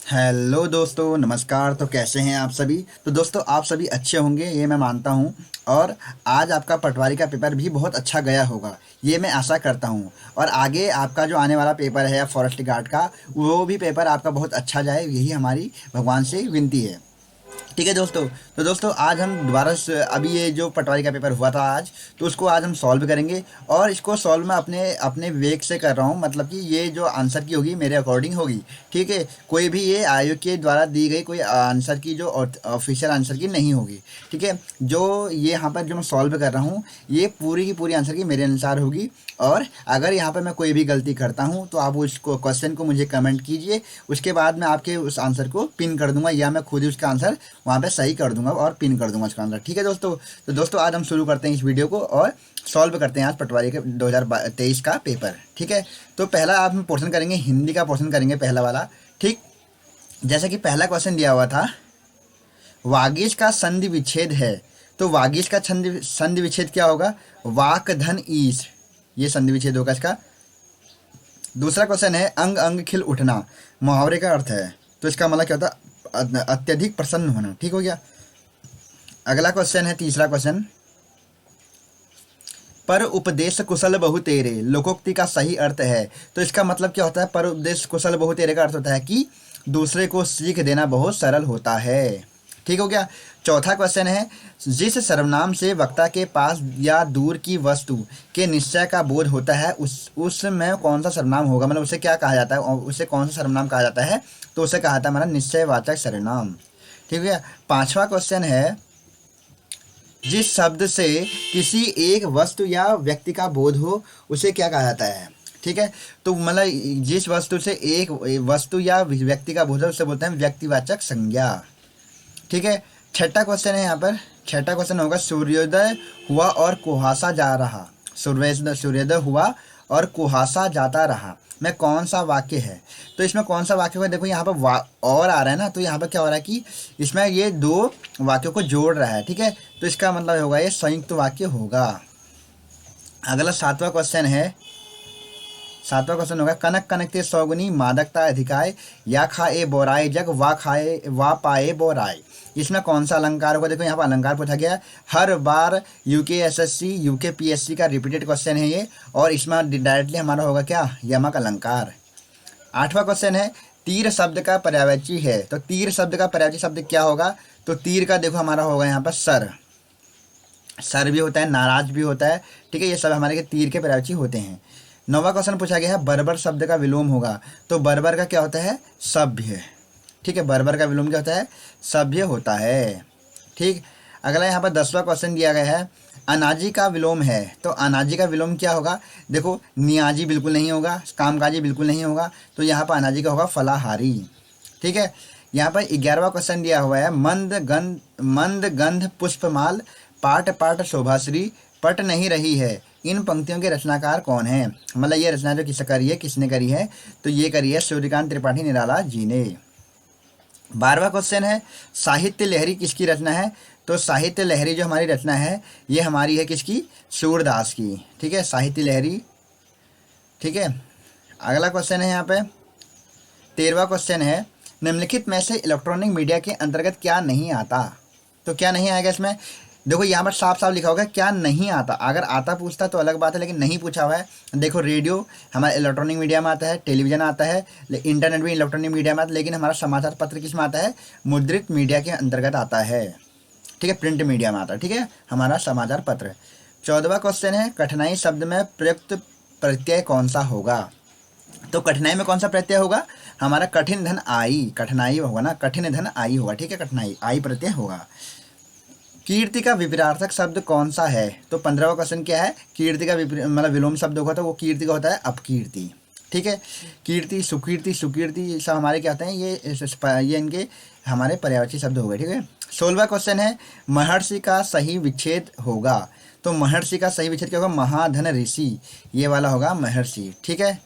Hello दोस्तों, नमस्कार। तो कैसे हैं आप सभी? तो दोस्तों, आप सभी अच्छे होंगे ये मैं मानता हूं। और आज आपका पटवारी का पेपर भी बहुत अच्छा गया होगा, ये मैं आशा करता हूं। और आगे आपका जो आने वाला पेपर है फॉरेस्ट गार्ड का, वो भी पेपर आपका बहुत अच्छा जाए, यही हमारी भगवान से विनती है। ठीक है दोस्तों। तो दोस्तों, आज हम दोबारा से अभी ये जो पटवारी का पेपर हुआ था आज, तो उसको आज हम सॉल्व करेंगे। और इसको सॉल्व मैं अपने अपने वेग से कर रहा हूँ, मतलब कि ये जो आंसर की होगी मेरे अकॉर्डिंग होगी। ठीक है, कोई भी ये आयोग के द्वारा दी गई कोई आंसर की जो ऑफिशियल आंसर की नहीं होगी। ठीक है, जो ये यहाँ पर जो मैं सॉल्व कर रहा हूँ, ये पूरी की पूरी आंसर की मेरे अनुसार होगी। और अगर यहाँ पर मैं कोई भी गलती करता हूँ तो आप उसको क्वेश्चन को मुझे कमेंट कीजिए। उसके बाद मैं आपके उस आंसर को पिन कर दूंगा, या मैं खुद ही उसका आंसर वहाँ पे सही कर दूंगा और पिन कर दूंगा उसका आंसर। ठीक है दोस्तों। तो दोस्तों, आज हम शुरू करते हैं इस वीडियो को और सॉल्व करते हैं आज पटवारी के 2023 का पेपर। ठीक है, तो पहला आप हम पोर्शन करेंगे, हिंदी का पोर्शन करेंगे पहला वाला। ठीक, जैसा कि पहला क्वेश्चन दिया हुआ था, वागीश का संधि विच्छेद है। तो वागीश का संधि विच्छेद क्या होगा? वाक धन ईश, ये संधि विच्छेद होगा इसका। दूसरा क्वेश्चन है, अंग अंग खिल उठना, मुहावरे का अर्थ है। तो इसका मतलब क्या होता है? अत्यधिक प्रसन्न होना। ठीक हो गया। अगला क्वेश्चन है, तीसरा क्वेश्चन, पर उपदेश कुशल बहु तेरे, लोकोक्ति का सही अर्थ है। तो इसका मतलब क्या होता है? पर उपदेश कुशल बहु तेरे का अर्थ होता है कि दूसरे को सीख देना बहुत सरल होता है। ठीक हो गया। चौथा क्वेश्चन है, जिस सर्वनाम से वक्ता के पास या दूर की वस्तु के निश्चय का बोध होता है उसमें कौन सा सर्वनाम होगा, मतलब उसे क्या कहा जाता है और उसे कौन सा सर्वनाम कहा जाता है? तो उसे कहा जाता है हमारा निश्चयवाचक सर्वनाम। ठीक है। पांचवा क्वेश्चन है, जिस शब्द से किसी एक वस्तु या व्यक्ति का बोध हो उसे क्या कहा जाता है? ठीक है, तो मतलब जिस वस्तु से एक वस्तु या व्यक्ति का बोध है उसे बोलते हैं व्यक्तिवाचक संज्ञा। ठीक है। छठा क्वेश्चन है यहाँ पर, छठा क्वेश्चन होगा, सूर्योदय हुआ और कुहासा जा रहा। सूर्योदय हुआ और कुहासा जाता रहा में कौन सा वाक्य है? तो इसमें कौन सा वाक्य होगा? देखो यहाँ पर और आ रहा है ना, तो यहाँ पर क्या हो रहा है कि इसमें ये दो वाक्यों को जोड़ रहा है। ठीक है, तो इसका मतलब होगा ये संयुक्त वाक्य होगा। अगला सातवां क्वेश्चन है, सातवां क्वेश्चन होगा, कनक कनकते सौगुनी मादकता अधिकाय, या खाए बोराए जग वा पाए बोराए। इसमें कौन सा अलंकार होगा? देखो यहाँ पर अलंकार पूछा गया है। हर बार यूके यूके पीएससी का रिपीटेड क्वेश्चन है ये, और इसमें डायरेक्टली हमारा होगा क्या? यमक अलंकार। आठवां क्वेश्चन है, तीर शब्द का पर्यायवाची है। तो तीर शब्द का पर्यायवाची शब्द क्या होगा? तो तीर का देखो हमारा होगा यहाँ पर सर। सर भी होता है, नाराज भी होता है। ठीक है, ये सब हमारे के तीर के पर्यायवाची होते हैं। नौवां क्वेश्चन पूछा गया है, बर्बर शब्द का विलोम होगा। तो बर्बर का क्या होता है? सभ्य। ठीक है, बर्बर का विलोम क्या होता है? सभ्य होता है। ठीक। अगला यहाँ पर 10वां क्वेश्चन दिया गया है, अनाजी का विलोम है। तो अनाजी का विलोम क्या होगा? देखो, नियाजी बिल्कुल नहीं होगा, कामकाजी बिल्कुल नहीं होगा, तो यहाँ पर अनाजी का होगा फलाहारी। ठीक है। यहाँ पर 11वां क्वेश्चन दिया हुआ है, मंद गंध पुष्पमाल, पाट पाट शोभाश्री, पट नहीं रही है। इन पंक्तियों के रचनाकार कौन है? मतलब ये रचना जो किसने करी है, किसने करी है? तो ये करी है सूर्यकांत त्रिपाठी निराला जी ने। 12वां क्वेश्चन है, साहित्य लहरी किसकी रचना है? तो साहित्य लहरी जो हमारी रचना है ये हमारी है किसकी? सूरदास की। ठीक है, साहित्य लहरी। ठीक है। अगला क्वेश्चन है यहाँ पे 13वां क्वेश्चन है, निम्नलिखित में से इलेक्ट्रॉनिक मीडिया के अंतर्गत क्या नहीं आता? तो क्या नहीं आएगा इसमें? देखो यहाँ पर साफ साफ लिखा होगा क्या नहीं आता। अगर आता पूछता तो अलग बात है, लेकिन नहीं पूछा हुआ है। देखो, रेडियो हमारा इलेक्ट्रॉनिक मीडिया में आता है, टेलीविजन आता है, इंटरनेट भी इलेक्ट्रॉनिक मीडिया में आता है, लेकिन हमारा समाचार पत्र किस में आता है? मुद्रित मीडिया के अंतर्गत आता है। ठीक है, प्रिंट मीडिया में आता है। ठीक है, हमारा समाचार पत्र। 14वां क्वेश्चन है, कठिनाई शब्द में प्रयुक्त प्रत्यय कौन सा होगा? तो कठिनाई में कौन सा प्रत्यय होगा? हमारा कठिन धन आई, कठिनाई होगा ना, कठिन धन आई होगा। ठीक है, कठिनाई आई प्रत्यय होगा। कीर्ति का विपरीतार्थक शब्द कौन सा है? तो 15वां क्वेश्चन क्या है? कीर्ति का मतलब विलोम शब्द होगा, तो वो कीर्ति का होता है अपकीर्ति। ठीक है, कीर्ति सुकीर्ति सुकीर्ति सब हमारे क्या होते हैं? ये इनके हमारे पर्यायवाची शब्द हो गए। ठीक है। 16वां क्वेश्चन है, महर्षि का सही विच्छेद होगा। तो महर्षि का सही विच्छेद क्या होगा? महाधन ऋषि, ये वाला होगा महर्षि। ठीक है,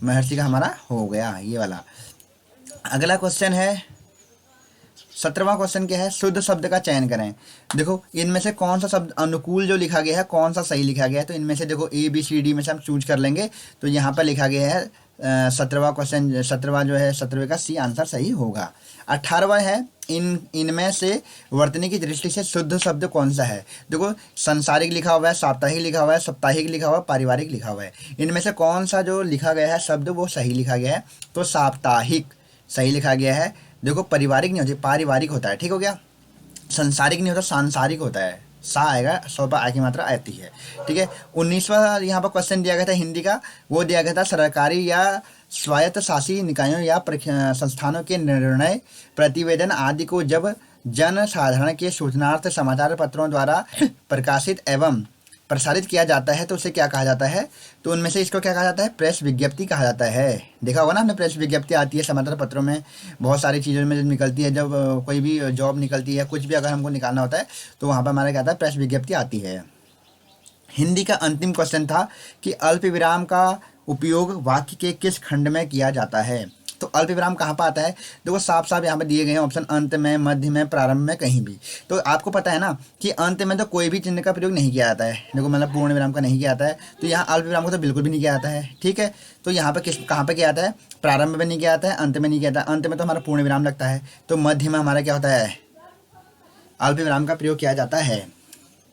महर्षि का हमारा हो गया ये वाला। अगला क्वेश्चन है 17वां क्वेश्चन क्या है? शुद्ध शब्द का चयन करें। देखो, इनमें से कौन सा शब्द अनुकूल जो लिखा गया है, कौन सा सही लिखा गया है? तो इनमें से देखो ABCD में से हम चूज कर लेंगे। तो यहाँ पर लिखा गया है 17वां क्वेश्चन, 17वां जो है 17वें का सी आंसर सही होगा। 18वां है, इनमें से वर्तनी की दृष्टि से शुद्ध शब्द कौन सा है। देखो संसारिक लिखा हुआ है, साप्ताहिक लिखा हुआ है, साप्ताहिक लिखा हुआ है, पारिवारिक लिखा हुआ है। इनमें से कौन सा जो लिखा गया है शब्द वो सही लिखा गया है, तो साप्ताहिक सही लिखा गया है। देखो पारिवारिक नहीं होती, पारिवारिक होता है, ठीक हो गया। संसारिक नहीं होता, सांसारिक होता है। सा आएगा, सौ पर आ की मात्रा आती है, ठीक है। 19वां यहाँ पर क्वेश्चन दिया गया था हिंदी का, वो दिया गया था सरकारी या स्वायत्त शासी निकायों या संस्थानों के निर्णय, प्रतिवेदन आदि को जब जन साधारण के सूचनार्थ समाचार पत्रों द्वारा प्रकाशित एवं प्रसारित किया जाता है तो उसे क्या कहा जाता है। तो उनमें से इसको क्या कहा जाता है, प्रेस विज्ञप्ति कहा जाता है। देखा होगा ना हमने, प्रेस विज्ञप्ति आती है समाचार पत्रों में, बहुत सारी चीज़ों में जब निकलती है, जब कोई भी जॉब निकलती है, कुछ भी अगर हमको निकालना होता है तो वहाँ पर हमारा क्या आता है, प्रेस विज्ञप्ति आती है। हिंदी का अंतिम क्वेश्चन था कि अल्प विराम का उपयोग वाक्य के किस खंड में किया जाता है। तो अल्प विराम कहाँ पर आता है, देखो साफ साफ यहाँ पे दिए गए हैं ऑप्शन, अंत में, मध्य में, प्रारंभ में, कहीं भी। तो आपको पता है ना कि अंत में तो कोई भी चिन्ह का प्रयोग नहीं किया जाता है, देखो मतलब पूर्ण विराम का नहीं किया जाता है, तो यहाँ अल्प विराम को तो बिल्कुल भी नहीं किया जाता है, ठीक है। तो यहाँ पे कहाँ पे किया जाता है, प्रारंभ में नहीं किया जाता है, अंत में नहीं किया जाता है। अंत में तो हमारा पूर्ण विराम लगता है, तो मध्य में हमारा क्या होता है, अल्प विराम का प्रयोग किया जाता है।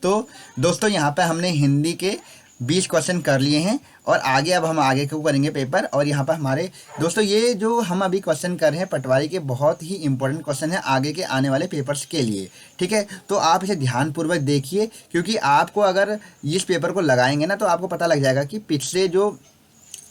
तो दोस्तों यहाँ पे हमने हिंदी के 20 क्वेश्चन कर लिए हैं और आगे अब हम आगे को करेंगे पेपर। और यहाँ पर हमारे दोस्तों ये जो हम अभी क्वेश्चन कर रहे हैं पटवारी के, बहुत ही इंपॉर्टेंट क्वेश्चन है आगे के आने वाले पेपर्स के लिए, ठीक है। तो आप इसे ध्यानपूर्वक देखिए, क्योंकि आपको अगर इस पेपर को लगाएंगे ना तो आपको पता लग जाएगा कि पिछले जो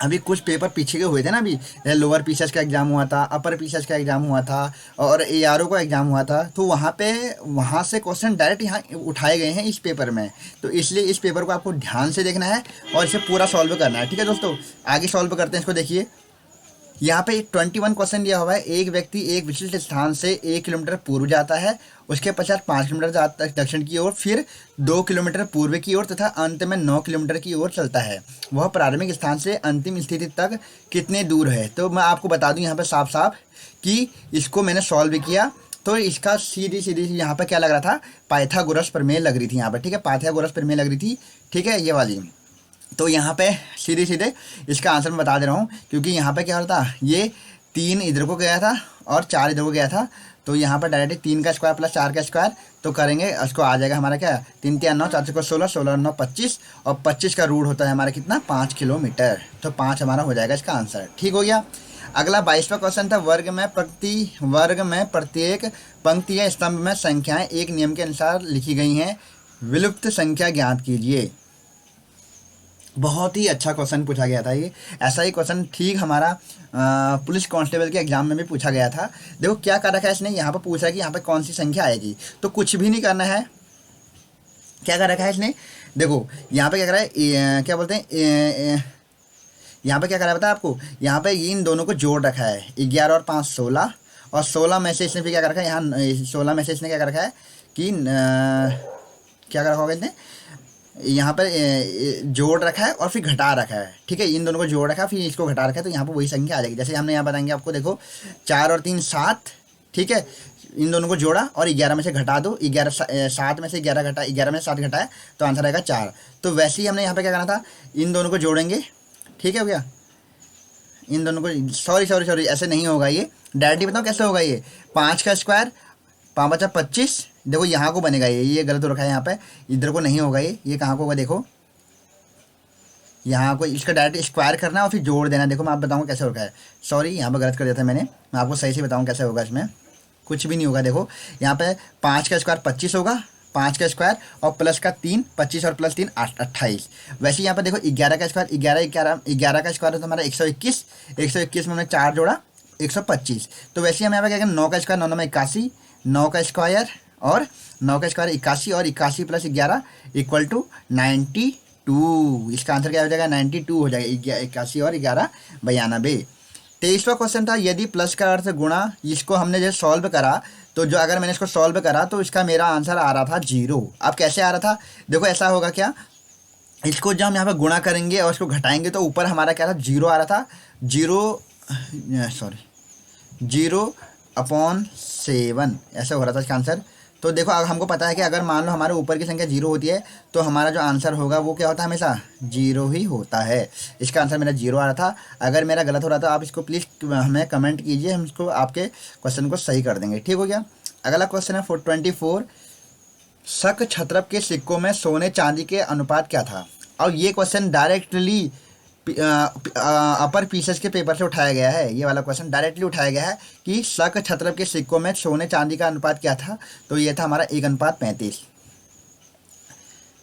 अभी कुछ पेपर पीछे के हुए थे ना, अभी लोअर पीसेस का एग्ज़ाम हुआ था, अपर पीसेस का एग्ज़ाम हुआ था और एआरओ का एग्ज़ाम हुआ था, तो वहाँ से क्वेश्चन डायरेक्ट यहाँ उठाए गए हैं इस पेपर में। तो इसलिए इस पेपर को आपको ध्यान से देखना है और इसे पूरा सॉल्व करना है, ठीक है दोस्तों। आगे सॉल्व करते हैं इसको। देखिए यहाँ पे 21 क्वेश्चन दिया हुआ है, एक व्यक्ति एक विशिष्ट स्थान से 1 किलोमीटर पूर्व जाता है, उसके पश्चात 5 किलोमीटर जाता है दक्षिण की ओर, फिर 2 किलोमीटर पूर्व की ओर तथा अंत में 9 किलोमीटर की ओर चलता है। वह प्रारंभिक स्थान से अंतिम स्थिति तक कितने दूर है। तो मैं आपको बता दूं यहाँ पे साफ साफ कि इसको मैंने सॉल्व किया तो इसका सीधी सीधी यहाँ पर क्या लग रहा था, पाइथागोरस प्रमेय लग रही थी यहाँ पर, ठीक है, पाइथागोरस प्रमेय लग रही थी, ठीक है, ये वाली। तो यहाँ पे सीधे सीधे इसका आंसर मैं बता दे रहा हूँ, क्योंकि यहाँ पे क्या हो रहा था, ये 3 इधर को गया था और 4 इधर को गया था, तो यहाँ पर डायरेक्ट 3 का स्क्वायर प्लस 4 का स्क्वायर तो करेंगे, उसको आ जाएगा हमारा क्या, 3 3 9, 4 को 16, 16 9 25 और 25 का रूट होता है हमारा कितना, 5 किलोमीटर। तो 5 हमारा हो जाएगा इसका आंसर, ठीक हो गया। अगला 22वां क्वेश्चन था, वर्ग में प्रत्येक पंक्ति या स्तंभ में संख्याएं एक नियम के अनुसार लिखी गई हैं, विलुप्त संख्या ज्ञात कीजिए। बहुत ही अच्छा क्वेश्चन पूछा गया था ये, ऐसा ही क्वेश्चन ठीक हमारा पुलिस कांस्टेबल के एग्जाम में भी पूछा गया था। देखो क्या कर रखा है इसने, यहाँ पर पूछा है कि यहाँ पर कौन सी संख्या आएगी, तो कुछ भी नहीं करना है। क्या कर रखा है इसने, देखो यहाँ पे क्या कर रहा है, क्या बोलते हैं, यहाँ पे क्या करा पता है आपको, यहाँ पे इन दोनों को जोड़ रखा है, 11 और 5 16, और 16 में से इसने फिर क्या कर रखा है, यहाँ 16 में से इसने क्या कर रखा है कि क्या कर रखा होगा इसने, यहाँ पर जोड़ रखा है और फिर घटा रखा है, ठीक है, इन दोनों को जोड़ रखा है फिर इसको घटा रखा है, तो यहाँ पर वही संख्या आ जाएगी। जैसे हमने यहाँ बताएंगे आपको, देखो 4 और 3 7, ठीक है, इन दोनों को जोड़ा और 11 में से घटा दो, 7 में से 11 घटा, 11 में से 7 घटाए तो आंसर आएगा 4। तो वैसे ही हमने यहाँ पे क्या करना था, इन दोनों को जोड़ेंगे, ठीक है, हो गया, इन दोनों को, सॉरी ऐसे नहीं होगा ये, डायरेक्टली बताओ कैसे होगा ये, 5 का स्क्वायर 5 बचा 25, देखो यहाँ को बनेगा ये गलत हो रखा है यहाँ पे, इधर को नहीं होगा ये कहाँ को होगा, देखो यहाँ को, इसका डायरेक्ट स्क्वायर करना और फिर जोड़ देना। देखो मैं आप बताऊँगा कैसे होगा है, सॉरी यहाँ पर गलत कर दिया था मैंने, मैं आपको सही से बताऊँ कैसे होगा, इसमें कुछ भी नहीं होगा। देखो यहाँ पे 5 का स्क्वायर 25 होगा, 5 का स्क्वायर और प्लस का 3, 25 और प्लस 3 28। वैसे यहाँ पर देखो 11 का स्क्वायर 11 का स्क्वायर तो हमारा 121, 121 में हमने 4 जोड़ा 125। तो वैसे हम यहाँ पे क्या करें, 9 का स्क्वायर 9 में 81, 9 का स्क्वायर और 9 का स्क्वायर 81 और 81 प्लस 11 इक्वल टू 92। इसका आंसर क्या हो जाएगा, 92 हो जाएगा, 81 और 11 92। 23वां क्वेश्चन था, यदि प्लस का अर्थ गुणा, इसको हमने जब सॉल्व करा तो जो अगर मैंने इसको सॉल्व करा तो इसका मेरा आंसर आ रहा था 0। अब कैसे आ रहा था, देखो ऐसा होगा क्या, इसको जब हम यहाँ पर गुणा करेंगे और इसको घटाएंगे तो ऊपर हमारा क्या था, 0 आ रहा था, 0/7 ऐसा हो रहा था इसका आंसर। तो देखो, अगर हमको पता है कि अगर मान लो हमारे ऊपर की संख्या जीरो होती है तो हमारा जो आंसर होगा वो क्या होता है, हमेशा जीरो ही होता है। इसका आंसर मेरा जीरो आ रहा था। अगर मेरा गलत हो रहा था आप इसको प्लीज़ हमें कमेंट कीजिए, हम इसको आपके क्वेश्चन को सही कर देंगे। ठीक हो गया। अगला क्वेश्चन है 424, शक छत्रप के सिक्कों में सोने चांदी के अनुपात क्या था। और ये क्वेश्चन डायरेक्टली अपर पीसेस के पेपर से उठाया गया है। ये वाला क्वेश्चन डायरेक्टली उठाया गया है कि शक छत्रप के सिक्कों में सोने चांदी का अनुपात क्या था। तो ये था हमारा 1:35।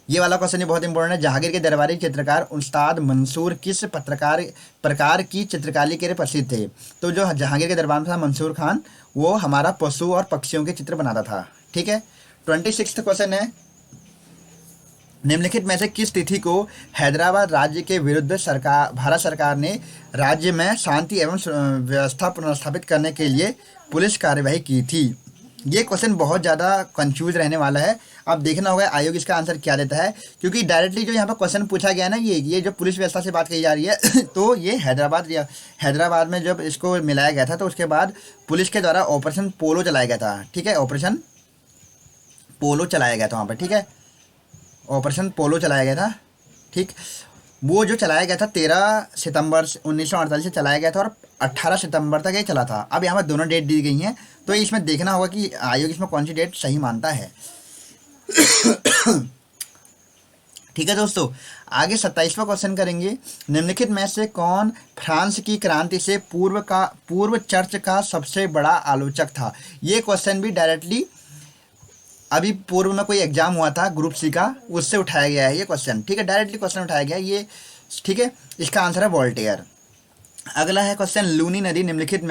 ये वाला क्वेश्चन भी बहुत इंपॉर्टेंट है। जहांगीर के दरबारी चित्रकार उस्ताद मंसूर किस प्रकार की चित्रकारी के लिए प्रसिद्ध थे। तो जो जहांगीर के दरबार में था मंसूर खान, वो हमारा पशु और पक्षियों के चित्र बनाता था। ठीक है। 26 क्वेश्चन है, निम्नलिखित में से किस तिथि को हैदराबाद राज्य के विरुद्ध भारत सरकार ने राज्य में शांति एवं व्यवस्था पुनर्स्थापित करने के लिए पुलिस कार्यवाही की थी। ये क्वेश्चन बहुत ज़्यादा कंफ्यूज रहने वाला है। अब देखना होगा आयोग इसका आंसर क्या देता है, क्योंकि डायरेक्टली जो यहाँ पर क्वेश्चन पूछा गया ना, ये जो पुलिस व्यवस्था से बात कही जा रही है तो ये हैदराबाद में जब इसको मिलाया गया था तो उसके बाद पुलिस के द्वारा ऑपरेशन पोलो चलाया गया था। ठीक है, ऑपरेशन पोलो चलाया गया था वहाँ पर। ठीक है, ऑपरेशन पोलो चलाया गया था। ठीक, वो जो चलाया गया था 13 सितंबर 1948 से चलाया गया था और 18 सितंबर तक ये चला था। अब यहाँ पर दोनों डेट दी गई हैं, तो इसमें देखना होगा कि आयोग इसमें कौन सी डेट सही मानता है। ठीक है दोस्तों, आगे 27वां क्वेश्चन करेंगे। निम्नलिखित में से कौन फ्रांस की क्रांति से पूर्व चर्च का सबसे बड़ा आलोचक था। ये क्वेश्चन भी डायरेक्टली अभी पूर्व में कोई एग्जाम हुआ था ग्रुप सी का, उससे उठाया गया है ये क्वेश्चन। ठीक है, डायरेक्टली क्वेश्चन उठाया गया ये। ठीक है, इसका आंसर है वोल्टेयर। अगला है क्वेश्चन, लूनी नदी निम्नलिखित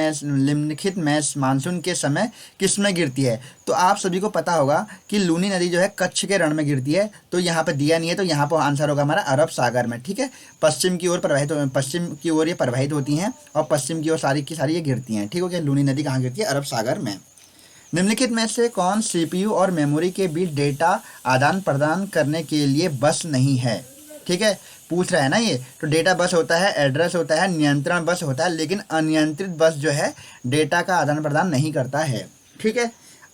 में मानसून के समय किस में गिरती है। तो आप सभी को पता होगा कि लूनी नदी जो है कच्छ के रण में गिरती है। तो यहाँ पे दिया नहीं है, तो यहाँ पर आंसर होगा हमारा अरब सागर में। ठीक है, पश्चिम की ओर ये प्रवाहित होती हैं और पश्चिम की ओर सारी की सारी ये गिरती हैं। ठीक हो गया। लूनी नदी कहाँ गिरती है, अरब सागर में। निम्नलिखित में से कौन सीपीयू और मेमोरी के बीच डेटा आदान प्रदान करने के लिए बस नहीं है। ठीक है, पूछ रहा है ना ये। तो डेटा बस होता है, एड्रेस होता है, नियंत्रण बस होता है, लेकिन अनियंत्रित बस जो है डेटा का आदान प्रदान नहीं करता है। ठीक है।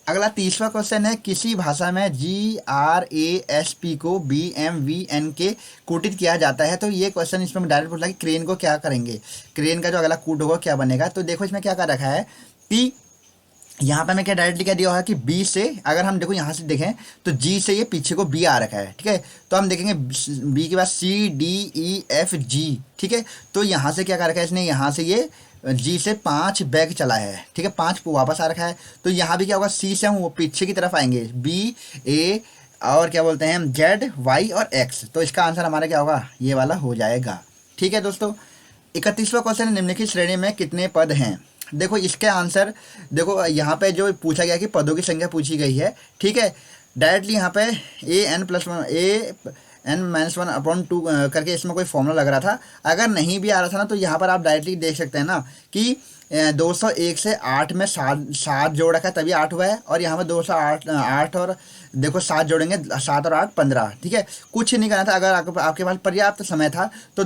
अगला 30वां क्वेश्चन है, किसी भाषा में GRASP को BMVN के कूटित किया जाता है। तो ये क्वेश्चन इसमें डायरेक्ट पूछा कि क्रेन को क्या करेंगे, क्रेन का जो अगला कूट होगा क्या बनेगा। तो देखो इसमें क्या कर रखा है कि यहाँ पे मैं क्या डायरेक्टली कह दिया होगा कि बी से, अगर हम देखो यहाँ से देखें तो जी से ये पीछे को बी आ रखा है। ठीक है, तो हम देखेंगे बी के बाद CDEFG। ठीक है, तो यहाँ से क्या कर रखा है इसने, यहाँ से ये जी से 5 बैग चला है। ठीक है, 5 वापस आ रखा है। तो यहाँ भी क्या होगा, सी से हम वो पीछे की तरफ आएंगे, BA और क्या बोलते हैं Z, Y और X। तो इसका आंसर हमारा क्या होगा, ये वाला हो जाएगा। ठीक है दोस्तों, 31वां क्वेश्चन, निम्नलिखित श्रेणी में कितने पद हैं। देखो इसके आंसर, देखो यहाँ पे जो पूछा गया कि पदों की संख्या पूछी गई है। ठीक है, डायरेक्टली यहाँ पे AN+1 करके इसमें कोई फॉर्मूला लग रहा था। अगर नहीं भी आ रहा था ना, तो यहाँ पर आप डायरेक्टली देख सकते हैं ना कि 201 से 8 में 7 जोड़ रखा है तभी 8 हुआ है, और यहाँ पर 208 और देखो 7 जोड़ेंगे, 7 और 8 15। ठीक है, कुछ नहीं करना था। अगर आपके पास पर्याप्त समय था तो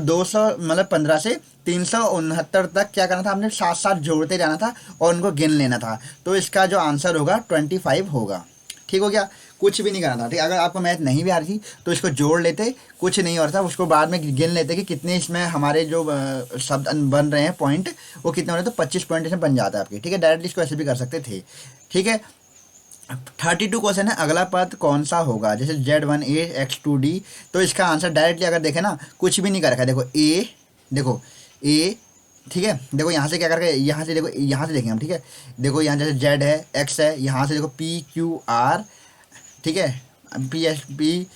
15 से 369 तक क्या करना था, आपने 7 जोड़ते जाना था और उनको गिन लेना था। तो इसका जो आंसर होगा 25 होगा। ठीक हो गया, कुछ भी नहीं करना था। ठीक, अगर आपको मैथ नहीं भी आ रही थी तो इसको जोड़ लेते, कुछ नहीं हो रहा था, उसको बाद में गिन लेते कि कितने इसमें हमारे जो शब्द बन रहे हैं पॉइंट वो कितने हो रहे हैं, तो 25 पॉइंट इसमें बन जाता है आपके। ठीक है, डायरेक्टली इसको ऐसे भी कर सकते थे। ठीक है, 32 क्वेश्चन है, अगला पद कौन सा होगा, जैसे Z1A X2D। तो इसका आंसर डायरेक्टली अगर देखें ना, कुछ भी नहीं कर रखा है। देखो A। ठीक है, देखो यहाँ से क्या करके, यहाँ से देखो, यहाँ से देखें हम। ठीक है, देखो यहाँ जैसे Z है, X है, यहाँ से देखो PQR। ठीक है, PQRSTU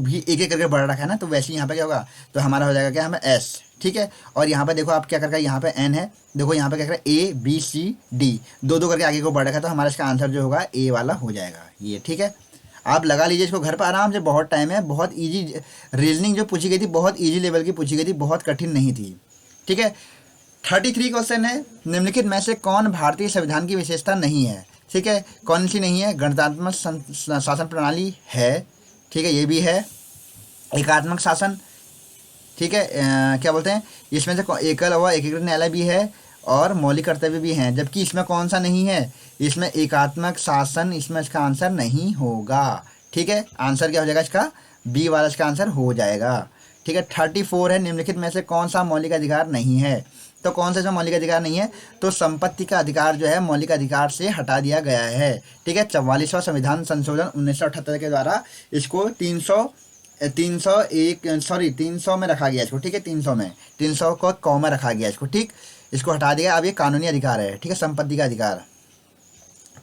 भी एक एक करके बढ़ा रखा है ना, तो वैसे ही यहाँ पे क्या होगा, तो हमारा हो जाएगा क्या, हमें S। ठीक है, और यहाँ पे देखो आप क्या करके, यहाँ पे N है, देखो यहाँ पे क्या कर ABCD, 2 करके आगे को बढ़ रखा है, तो हमारा इसका आंसर जो होगा A वाला हो जाएगा ये। ठीक है, आप लगा लीजिए इसको घर पर आराम से, बहुत टाइम है। बहुत ईजी रीजनिंग जो पूछी गई थी, बहुत ईजी लेवल की पूछी गई थी, बहुत कठिन नहीं थी। ठीक है, 33 क्वेश्चन है, निम्नलिखित में से कौन भारतीय संविधान की विशेषता नहीं है। ठीक है, कौन सी नहीं है, गणतंत्रात्मक शासन प्रणाली है। ठीक है, ये भी है, एकात्मक शासन। ठीक है, क्या बोलते हैं इसमें से एकल व एकीकृत न्यायालय भी है, और मौलिक कर्तव्य भी हैं, जबकि इसमें कौन सा नहीं है, इसमें एकात्मक शासन, इसमें इसका आंसर नहीं होगा। ठीक है, आंसर क्या हो जाएगा इसका, बी वाला इसका आंसर हो जाएगा। ठीक है, 34 है, निम्नलिखित में से कौन सा मौलिक अधिकार नहीं है, तो कौन सा इसमें मौलिक अधिकार नहीं है, तो संपत्ति का अधिकार जो है मौलिक अधिकार से हटा दिया गया है। ठीक है, 44वां संविधान संशोधन 1978 के द्वारा इसको 300 में रखा गया इसको। ठीक है, 300 को कॉमा रखा गया इसको। ठीक, इसको हटा दिया, अब ये कानूनी अधिकार है। ठीक है, संपत्ति का अधिकार।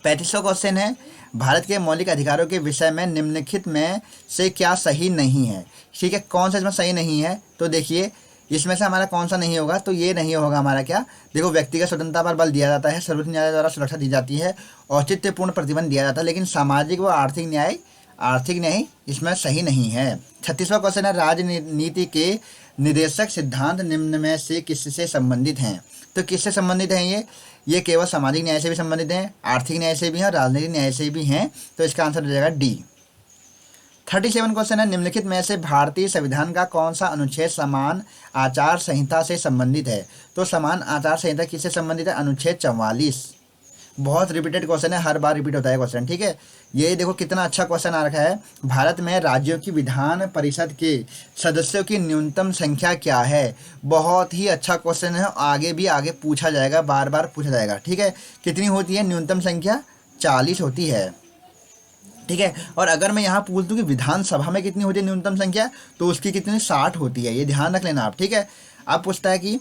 35वां क्वेश्चन है, भारत के मौलिक अधिकारों के विषय में निम्नलिखित में से क्या सही नहीं है। ठीक है, कौन सा इसमें सही नहीं है, तो देखिए इसमें से हमारा कौन सा नहीं होगा, तो ये नहीं होगा हमारा क्या, देखो व्यक्तिगत स्वतंत्रता पर बल दिया जाता है, सर्वोच्च न्यायालय द्वारा सुरक्षा दी जाती है, औचित्यपूर्ण प्रतिबंध दिया जाता है, लेकिन सामाजिक व आर्थिक न्याय इसमें सही नहीं है। 36वां क्वेश्चन है, राजनीति के निर्देशक सिद्धांत निम्न में से किससे संबंधित हैं, तो किससे संबंधित हैं ये केवल सामाजिक न्याय से भी संबंधित हैं, आर्थिक न्याय से भी हैं, राजनीतिक न्याय से भी हैं, तो इसका आंसर हो जाएगा डी। 37 क्वेश्चन है, निम्नलिखित में से भारतीय संविधान का कौन सा अनुच्छेद समान आचार संहिता से संबंधित है, तो समान आचार संहिता किससे संबंधित है, अनुच्छेद 44। बहुत रिपीटेड क्वेश्चन है, हर बार रिपीट होता है क्वेश्चन। ठीक है, ये देखो कितना अच्छा क्वेश्चन आ रखा है, भारत में राज्यों की विधान परिषद के सदस्यों की न्यूनतम संख्या क्या है। बहुत ही अच्छा क्वेश्चन है, आगे भी आगे पूछा जाएगा, बार बार पूछा जाएगा। ठीक है, कितनी होती है न्यूनतम संख्या, 40 होती है। ठीक है, और अगर मैं यहाँ पूछ दूँ कि विधानसभा में कितनी होती है न्यूनतम संख्या, तो उसकी कितनी 60 होती है, ये ध्यान रख लेना आप। ठीक है, अब पूछता है कि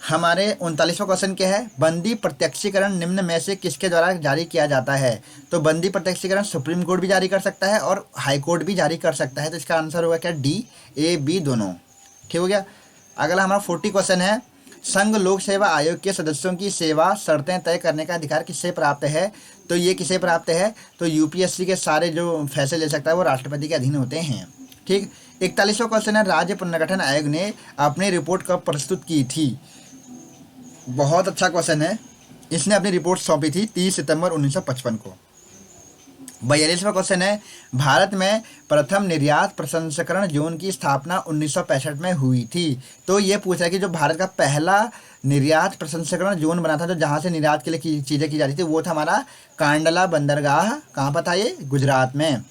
हमारे 39वां क्वेश्चन क्या है, बंदी प्रत्यक्षीकरण निम्न में से किसके द्वारा जारी किया जाता है, तो बंदी प्रत्यक्षीकरण सुप्रीम कोर्ट भी जारी कर सकता है और हाई कोर्ट भी जारी कर सकता है, तो इसका आंसर होगा क्या, डी, ए, बी दोनों। ठीक हो गया। अगला हमारा 40 क्वेश्चन है, संघ लोक सेवा आयोग के सदस्यों की सेवा शर्तें तय करने का अधिकार किससे प्राप्त है, तो ये किसे प्राप्त है, तो यूपीएससी के सारे जो फैसले ले सकता है वो राष्ट्रपति के अधीन होते हैं। ठीक, 41वां क्वेश्चन है, राज्य पुनर्गठन आयोग ने अपनी रिपोर्ट कब प्रस्तुत की थी, बहुत अच्छा क्वेश्चन है, इसने अपनी रिपोर्ट सौंपी थी 30 सितंबर 1955 को। 42वां क्वेश्चन है, भारत में प्रथम निर्यात प्रसंस्करण जोन की स्थापना 1965 में हुई थी, तो ये पूछ रहा है कि जो भारत का पहला निर्यात प्रसंस्करण जोन बना था, तो जहाँ से निर्यात के लिए चीज़ें की जाती थी, वो था हमारा कांडला बंदरगाह, कहाँ पर था ये, गुजरात में।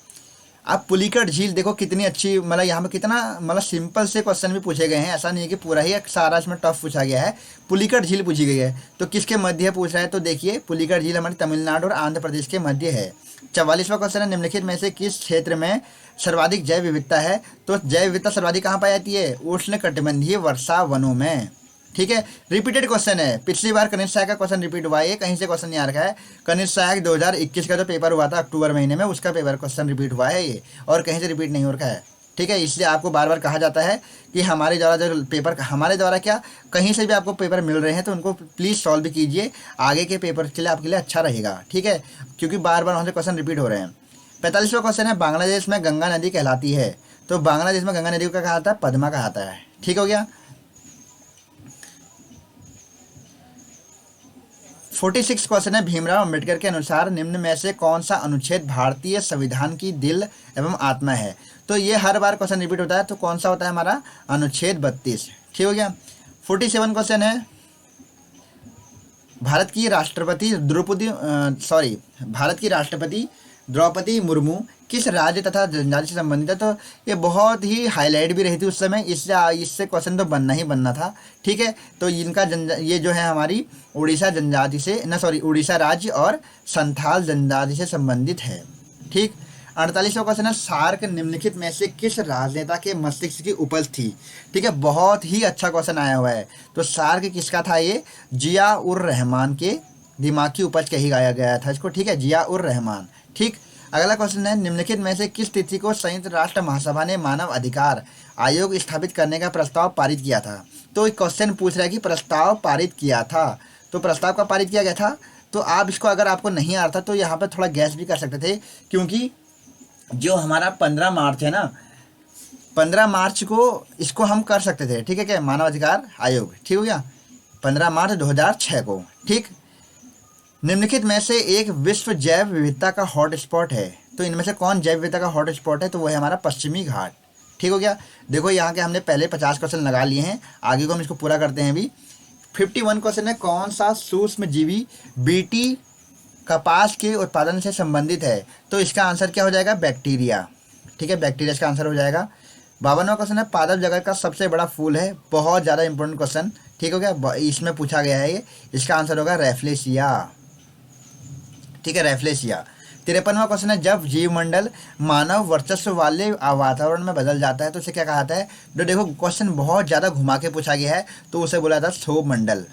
अब पुलिकट झील देखो कितनी अच्छी, मतलब यहाँ पे कितना मतलब सिंपल से क्वेश्चन भी पूछे गए हैं, ऐसा नहीं है कि पूरा ही सारा इसमें टफ पूछा गया है। पुलिकट झील पूछी गई है, तो किसके मध्य पूछ रहा है, तो देखिए पुलिकट झील हमारी तमिलनाडु और आंध्र प्रदेश के मध्य है। 44वां क्वेश्चन है, निम्नलिखित में से किस क्षेत्र में सर्वाधिक जैव विविधता है, तो जैव विविधता सर्वाधिक कहाँ पाई जाती है, उष्ण कटिबंधीय वर्षा वनों में। ठीक है, रिपीटेड क्वेश्चन है, पिछली बार कनिष्ठ सहायक का क्वेश्चन रिपीट हुआ है, कहीं से क्वेश्चन नहीं आ रखा है। कनिष्ठ सहायक 2021 का जो पेपर हुआ था अक्टूबर महीने में, उसका पेपर क्वेश्चन रिपीट हुआ है ये, और कहीं से रिपीट नहीं हो रखा है। ठीक है, इसलिए आपको बार बार कहा जाता है कि हमारे द्वारा जो पेपर, हमारे द्वारा क्या कहीं से भी आपको पेपर मिल रहे हैं तो उनको प्लीज़ सॉल्व कीजिए, आगे के पेपर के लिए आपके लिए अच्छा रहेगा। ठीक है, क्योंकि बार बार वहाँ से क्वेश्चन रिपीट हो रहे हैं। 45वां क्वेश्चन है, बांग्लादेश में गंगा नदी कहलाती है, तो बांग्लादेश में गंगा नदी को क्या कहा जाता है, पद्मा कहा जाता है। ठीक हो गया। 46 क्वेश्चन है, भीमराव अंबेडकर के अनुसार निम्न में से कौन सा अनुच्छेद भारतीय संविधान की दिल एवं आत्मा है, तो ये हर बार क्वेश्चन रिपीट होता है, तो कौन सा होता है हमारा, अनुच्छेद 32। ठीक हो गया। 47 क्वेश्चन है, भारत की राष्ट्रपति द्रौपदी मुर्मू किस राज्य तथा जनजाति से संबंधित है, तो ये बहुत ही हाईलाइट भी रही थी उस समय, इससे क्वेश्चन तो बनना ही बनना था। ठीक है, तो इनका ये जो है हमारी उड़ीसा जनजाति से उड़ीसा राज्य और संथाल जनजाति से संबंधित है। ठीक, 48वां क्वेश्चन है, सार्क निम्नलिखित में से किस राजनेता के मस्तिष्क की उपज थी। ठीक है, बहुत ही अच्छा क्वेश्चन आया हुआ है, तो सार्क किसका था, ये जिया उर रहमान के दिमाग की उपज कही गाया गया था इसको। ठीक है, जिया उर रहमान। ठीक, अगला क्वेश्चन है, निम्नलिखित में से किस तिथि को संयुक्त राष्ट्र महासभा ने मानव अधिकार आयोग स्थापित करने का प्रस्ताव पारित किया था, तो क्वेश्चन पूछ रहा है कि प्रस्ताव पारित किया था, तो प्रस्ताव का पारित किया गया था, तो आप इसको अगर आपको नहीं आ रहा था तो यहाँ पर थोड़ा गैस भी कर सकते थे, क्योंकि जो हमारा 15 मार्च है ना, 15 मार्च को इसको हम कर सकते थे। ठीक है, क्या मानव अधिकार आयोग, ठीक हो गया, 15 मार्च 2006 को। ठीक, निम्नलिखित में से एक विश्व जैव विविधता का हॉटस्पॉट है, तो इनमें से कौन जैव विविधता का हॉटस्पॉट है, तो वह है हमारा पश्चिमी घाट। ठीक हो गया। देखो यहाँ के हमने पहले 50 क्वेश्चन लगा लिए हैं, आगे को हम इसको पूरा करते हैं अभी। 51 क्वेश्चन है, कौन सा सूक्ष्म जीवी बीटी कपास के उत्पादन से संबंधित है? तो इसका आंसर क्या हो जाएगा? बैक्टीरिया। ठीक है, बैक्टीरिया इसका आंसर हो जाएगा। 52वां क्वेश्चन है, पादप जगत का सबसे बड़ा फूल है। बहुत ज़्यादा इंपॉर्टेंट क्वेश्चन, ठीक हो गया, इसमें पूछा गया है ये। इसका आंसर होगा रेफ्लेशिया। ठीक है, रेफ्लेशिया। 53वां क्वेश्चन है, जब जीवमंडल मानव वर्चस्व वाले वातावरण में बदल जाता है तो उसे क्या कहा जाता है? तो देखो क्वेश्चन बहुत ज़्यादा घुमा के पूछा गया है, तो उसे बोला जाता है क्षोभ मंडल।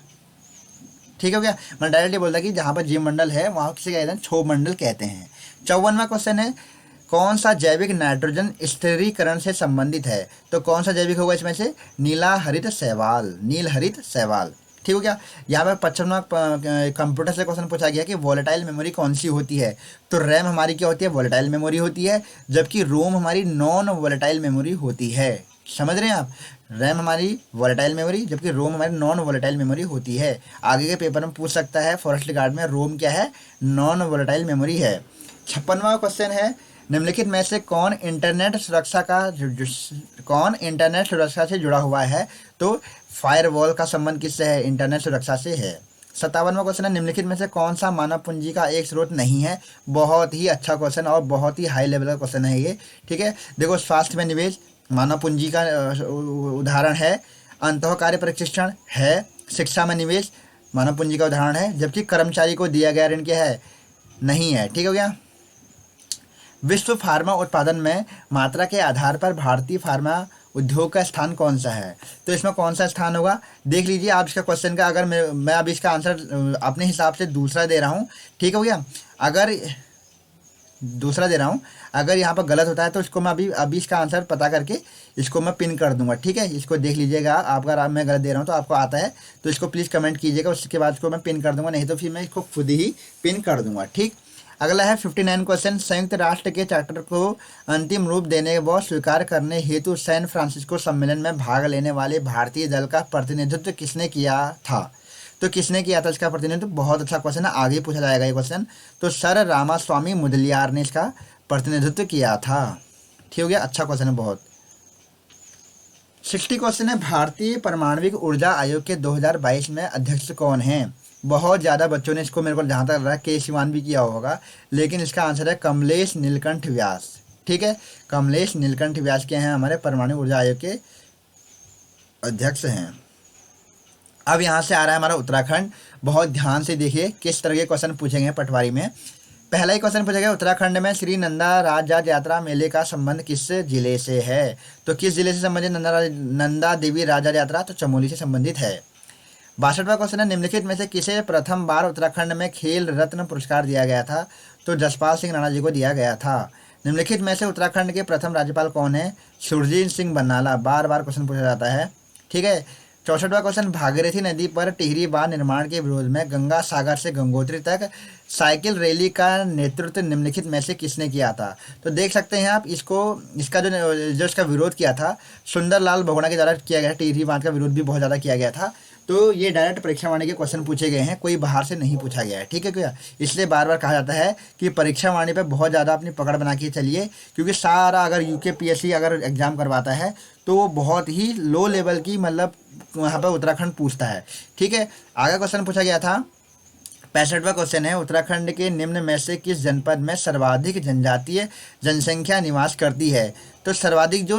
ठीक हो गया, मैं डायरेक्टली बोलता कि जहाँ पर जीवमंडल है वहाँ किसे कहते हैं? क्षोभ मंडल कहते हैं। 54वां क्वेश्चन है, कौन सा जैविक नाइट्रोजन स्थिरीकरण से संबंधित है? तो कौन सा जैविक होगा इसमें से? नीला हरित शैवाल, नील हरित शैवाल। ठीक हो गया। यहाँ पर 55वां कंप्यूटर से क्वेश्चन पूछा गया कि वोलेटाइल मेमोरी कौन सी होती है? तो रैम हमारी क्या होती है? वोलेटाइल मेमोरी होती है, जबकि रोम हमारी नॉन वोलेटाइल मेमोरी होती है। समझ रहे हैं आप? रैम हमारी वोलेटाइल मेमोरी, जबकि रोम हमारी नॉन वोलेटाइल मेमोरी होती है। आगे के पेपर में पूछ सकता है फॉरेस्ट गार्ड में, रोम क्या है? नॉन वोलेटाइल मेमोरी है। 56वां क्वेश्चन है, निम्नलिखित में से कौन इंटरनेट सुरक्षा से जुड़ा हुआ है? तो फायरवॉल का संबंध किससे है? इंटरनेट सुरक्षा से है। 57वां क्वेश्चन है, निम्नलिखित में से कौन सा मानव पूंजी का एक स्रोत नहीं है? बहुत ही अच्छा क्वेश्चन और बहुत ही हाई लेवल का क्वेश्चन है ये। ठीक है, देखो स्वास्थ्य में निवेश मानव पूंजी का उदाहरण है, अंतः कार्य प्रशिक्षण है, शिक्षा में निवेश मानव पूंजी का उदाहरण है, जबकि कर्मचारी को दिया गया ऋण क्या है? नहीं है। ठीक हो गया। विश्व फार्मा उत्पादन में मात्रा के आधार पर भारतीय फार्मा उद्योग का स्थान कौन सा है? तो इसमें कौन सा स्थान होगा? देख लीजिए आप इसका क्वेश्चन का, अगर मैं अब इसका आंसर अपने हिसाब से दूसरा दे रहा हूँ। ठीक हो गया, अगर दूसरा दे रहा हूँ, अगर यहाँ पर गलत होता है तो इसको मैं अभी इसका आंसर पता करके इसको मैं पिन कर दूंगा। ठीक है, इसको देख लीजिएगा आप, अगर मैं गलत दे रहा हूँ तो आपको आता है तो इसको प्लीज़ कमेंट कीजिएगा, उसके बाद इसको मैं पिन कर दूंगा, नहीं तो फिर मैं इसको खुद ही पिन कर दूंगा। ठीक, अगला है 59 क्वेश्चन, संयुक्त राष्ट्र के चार्टर को अंतिम रूप देने व स्वीकार करने हेतु सैन फ्रांसिस्को सम्मेलन में भाग लेने वाले भारतीय दल का प्रतिनिधित्व किसने किया था? तो किसने किया था इसका प्रतिनिधित्व? बहुत अच्छा क्वेश्चन है, आगे पूछा जाएगा ये क्वेश्चन। तो सर रामास्वामी मुदलियार ने इसका प्रतिनिधित्व किया था। ठीक हो गया, अच्छा क्वेश्चन है बहुत। 60 क्वेश्चन है, भारतीय परमाणविक ऊर्जा आयोग के 2022 में अध्यक्ष कौन हैं? बहुत ज़्यादा बच्चों ने इसको, मेरे को जहाँ तक लग रहा है के शिवान भी किया होगा, लेकिन इसका आंसर है कमलेश नीलकंठ व्यास। ठीक है, कमलेश नीलकंठ व्यास के हैं हमारे परमाणु ऊर्जा आयोग के अध्यक्ष हैं। अब यहाँ से आ रहा है हमारा उत्तराखंड। बहुत ध्यान से देखिए किस तरह के क्वेश्चन पूछे गए पटवारी में। पहला ही क्वेश्चन पूछा गया, उत्तराखंड में श्री नंदा राज यात्रा मेले का संबंध किस जिले से है? तो किस जिले से संबंधित नंदा देवी राज यात्रा? तो चमोली से संबंधित है। 62वां क्वेश्चन है, निम्नलिखित में से किसे प्रथम बार उत्तराखंड में खेल रत्न पुरस्कार दिया गया था? तो जसपाल सिंह राणा जी को दिया गया था। निम्नलिखित में से उत्तराखंड के प्रथम राज्यपाल कौन है? सुरजीत सिंह बरनाला। बार बार क्वेश्चन पूछा जाता है। ठीक है, 64वां क्वेश्चन, भागीरथी नदी पर टिहरी बांध निर्माण के विरोध में गंगा सागर से गंगोत्री तक साइकिल रैली का नेतृत्व निम्नलिखित में से किसने किया था? तो देख सकते हैं आप इसको, इसका जो इसका विरोध किया था सुंदरलाल बहुगुणा के द्वारा किया गया। टिहरी बांध का विरोध भी बहुत ज़्यादा किया गया था। तो ये डायरेक्ट परीक्षा वाणी के क्वेश्चन पूछे गए हैं, कोई बाहर से नहीं पूछा गया है। ठीक है क्या, इसलिए बार बार कहा जाता है कि परीक्षा वाणी पे बहुत ज़्यादा अपनी पकड़ बना के चलिए, क्योंकि सारा अगर यूकेपीएससी अगर एग्जाम करवाता है तो वो बहुत ही लो लेवल की, मतलब वहाँ पर उत्तराखंड पूछता है। ठीक है, आगे क्वेश्चन पूछा गया था 65वां क्वेश्चन है, उत्तराखंड के निम्न में से किस जनपद में सर्वाधिक जनजातीय जनसंख्या निवास करती है? तो सर्वाधिक जो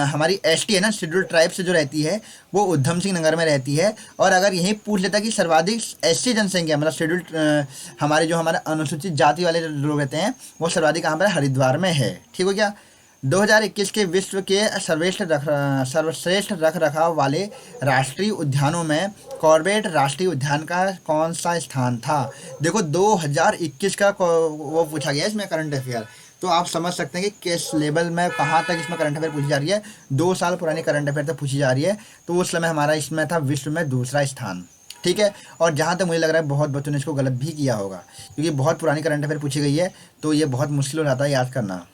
हमारी एसटी है ना, शेड्यूल ट्राइब से जो रहती है, वो उधम सिंह नगर में रहती है। और अगर यही पूछ लेता कि सर्वाधिक एससी जनसंख्या, मतलब शेड्यूल हमारे जो हमारे अनुसूचित जाति वाले जो लोग रहते हैं, वो सर्वाधिक कहाँ पर? हरिद्वार में है। ठीक हो गया। 2021 के विश्व के सर्वश्रेष्ठ रख रखाव वाले राष्ट्रीय उद्यानों में कॉर्बेट राष्ट्रीय उद्यान का कौन सा स्थान था? देखो 2021 का वो पूछा गया इसमें करंट अफेयर, तो आप समझ सकते हैं कि किस लेवल में कहाँ तक इसमें करंट अफेयर पूछी जा रही है। 2 साल पुरानी करंट अफेयर तक पूछी जा रही है। तो उस समय हमारा इसमें था विश्व में दूसरा स्थान। ठीक है, और जहाँ तक मुझे लग रहा है बहुत बच्चों ने इसको गलत भी किया होगा, क्योंकि बहुत पुरानी करंट अफेयर पूछी गई है, तो ये बहुत मुश्किल हो जाता है याद करना।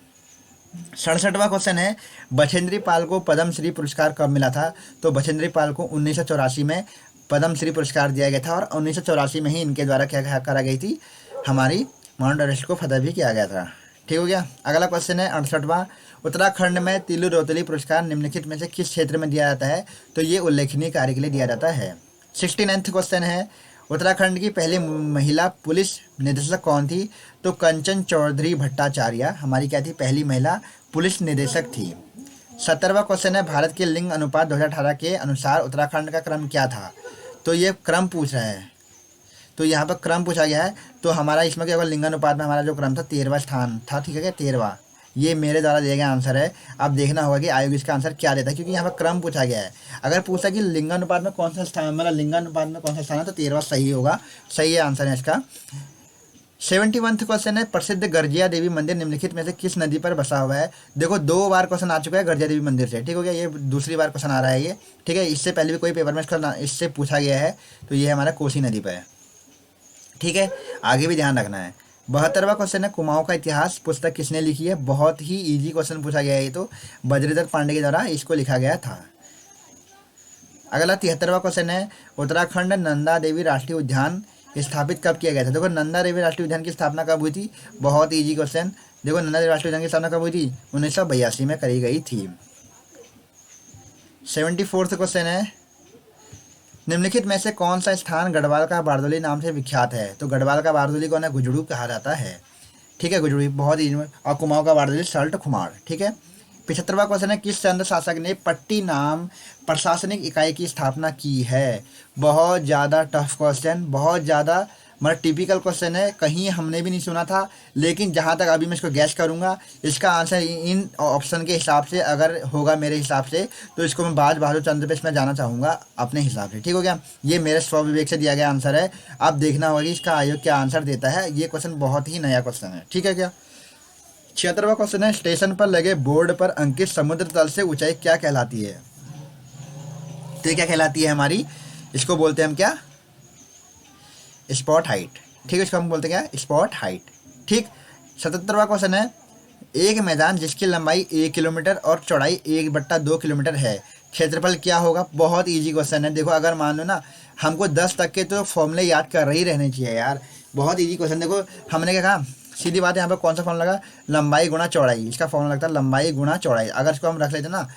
67वां क्वेश्चन है, बछेंद्री पाल को पद्म श्री पुरस्कार कब मिला था? तो बछेंद्री पाल को 1984 में पद्म श्री पुरस्कार दिया गया था, और 1984 में ही इनके द्वारा क्या करा गई थी, हमारी माउंट एवरेस्ट को फतह भी किया गया था। ठीक हो गया। अगला क्वेश्चन है 68वां, उत्तराखंड में तिलु रोतली पुरस्कार निम्नलिखित में से किस क्षेत्र में दिया जाता है? तो ये उल्लेखनीय कार्य के लिए दिया जाता है। 69th क्वेश्चन है, उत्तराखंड की पहली महिला पुलिस निदेशक कौन थी? तो कंचन चौधरी भट्टाचार्य हमारी क्या थी? पहली महिला पुलिस निदेशक थी। 70वां क्वेश्चन है, भारत के लिंग अनुपात 2018 के अनुसार उत्तराखंड का क्रम क्या था? तो ये क्रम पूछ रहा है, तो यहाँ पर क्रम पूछा गया है। तो हमारा इसमें क्या होगा, लिंगानुपात में हमारा जो क्रम था 13वां स्थान था, ठीक है क्या, 13वां। ये मेरे द्वारा दिया गया आंसर है। अब देखना होगा कि आयोग इसका आंसर क्या देता है, क्योंकि यहाँ पर क्रम पूछा गया है। अगर पूछा कि लिंगानुपात में कौन सा स्थान, मतलब लिंगानुपात में कौन सा स्थान है, तो 13वां सही होगा, सही है आंसर है इसका। 71वां क्वेश्चन है, प्रसिद्ध गर्जिया देवी मंदिर निम्नलिखित में से किस नदी पर बसा हुआ है? देखो 2 बार क्वेश्चन आ चुका है गर्जिया देवी मंदिर से, ठीक हो गया, ये दूसरी बार क्वेश्चन आ रहा है ये, ठीक है। इससे पहले भी कोई पेपर में इससे पूछा गया है, तो ये हमारा कोसी नदी पर है, ठीक है। आगे भी ध्यान रखना है। 72वां क्वेश्चन है, कुमाऊं का इतिहास पुस्तक किसने लिखी है? बहुत ही इजी क्वेश्चन पूछा गया है, ये तो बद्रीधर पांडे के द्वारा इसको लिखा गया था। अगला 73वां क्वेश्चन है, उत्तराखंड नंदा देवी राष्ट्रीय उद्यान स्थापित कब किया गया था? देखो नंदा देवी राष्ट्रीय उद्यान की स्थापना कब हुई थी? बहुत इजी क्वेश्चन। देखो नंदा देवी राष्ट्रीय उद्यान की स्थापना कब हुई थी? 1982 में करी गई थी। 74वां क्वेश्चन है, निम्नलिखित में से कौन सा स्थान गढ़वाल का बारदोली नाम से विख्यात है? तो गढ़वाल का बारदोली को ना गुजड़ू कहा जाता है, ठीक है, गुजड़ू बहुत ही। और कुमाऊं का बारदोली सल्ट खुमार, ठीक है। 75वां क्वेश्चन है, किस चंद्र शासक ने पट्टी नाम प्रशासनिक इकाई की स्थापना की है? बहुत ज़्यादा टफ क्वेश्चन, बहुत ज़्यादा मतलब टिपिकल क्वेश्चन है, कहीं हमने भी नहीं सुना था। लेकिन जहाँ तक अभी मैं इसको गैस करूँगा, इसका आंसर इन ऑप्शन के हिसाब से अगर होगा मेरे हिसाब से, तो इसको मैं बाज बहादुर चंद्र पे इसमें जाना चाहूँगा अपने हिसाब से, ठीक हो गया। ये मेरे स्वविवेक से दिया गया आंसर है। अब देखना होगा कि इसका आयोग क्या आंसर देता है। ये क्वेश्चन बहुत ही नया क्वेश्चन है, ठीक है क्या। 76वां क्वेश्चन है, स्टेशन पर लगे बोर्ड पर अंकित समुद्र तल से ऊंचाई क्या कहलाती है? तो ये क्या कहलाती है हमारी, इसको बोलते हैं हम क्या, स्पॉट हाइट, ठीक है, इसको हम बोलते हैं क्या, स्पॉट हाइट, ठीक। 77वां क्वेश्चन है, एक मैदान जिसकी लंबाई 1 किलोमीटर और चौड़ाई 1/2 किलोमीटर है, क्षेत्रफल क्या होगा? बहुत इजी क्वेश्चन है। देखो अगर मान लो ना, हमको 10 तक के तो फॉर्मूले याद कर ही रहने चाहिए यार, बहुत इजी क्वेश्चन। देखो हमने क्या कहा, सीधी बात है, यहाँ पर कौन सा फॉर्मूला लगा, लंबाई गुणा चौड़ाई, इसका फॉर्मूला लगता है लंबाई गुणा चौड़ाई। अगर इसको हम रख लेते ना,